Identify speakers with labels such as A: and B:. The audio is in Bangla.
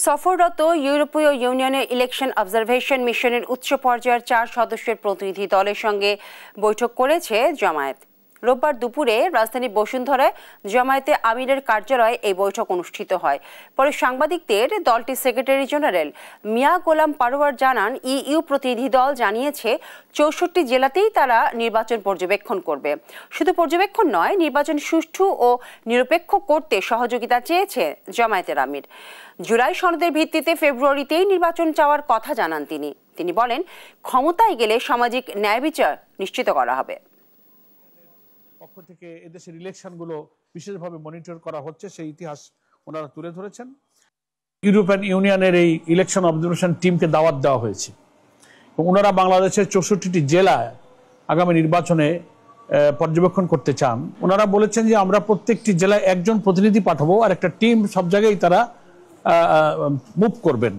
A: সফররত ইউরোপীয় ইউনিয়নের ইলেকশন অবজারভেশন মিশনের উচ্চ পর্যায়ের 4 সদস্যের প্রতিনিধি দলের সঙ্গে বৈঠক করেছে জামায়াত। রোববার দুপুরে রাজধানী বসুন্ধরায় জামায়াতে আমিরের কার্যালয়ে এই বৈঠক অনুষ্ঠিত হয়। পরে সাংবাদিকদের দলটির সেক্রেটারি জেনারেল মিয়া গোলাম পারোয়ার জানান, ইইউ প্রতিনিধি দল জানিয়েছে 64 জেলাতেই তারা নির্বাচন পর্যবেক্ষণ করবে। শুধু পর্যবেক্ষণ নয়, নির্বাচন সুষ্ঠু ও নিরপেক্ষ করতে সহযোগিতা চেয়েছে জামায়াতের আমির। জুলাই সনদের ভিত্তিতে ফেব্রুয়ারিতেই নির্বাচন চাওয়ার কথা জানান তিনি বলেন, ক্ষমতায় গেলে সামাজিক ন্যায় বিচার নিশ্চিত করা হবে।
B: পক্ষ থেকে এদেশের ইলেকশনগুলো বিশেষভাবে মনিটর করা হচ্ছে, সেই ইতিহাস ওনারা তুলে ধরেছেন। ইউরোপিয়ান ইউনিয়নের এই ইলেকশন অবজারভেশন টিমকে দাওয়াত দেওয়া হয়েছে এবং ওনারা বাংলাদেশের 64টি জেলায় আগামী নির্বাচনে পর্যবেক্ষণ করতে চান। ওনারা বলেছেন যে আমরা প্রত্যেকটি জেলায় একজন প্রতিনিধি পাঠাবো আর একটা টিম সব জায়গায় তারা মুভ করবেন।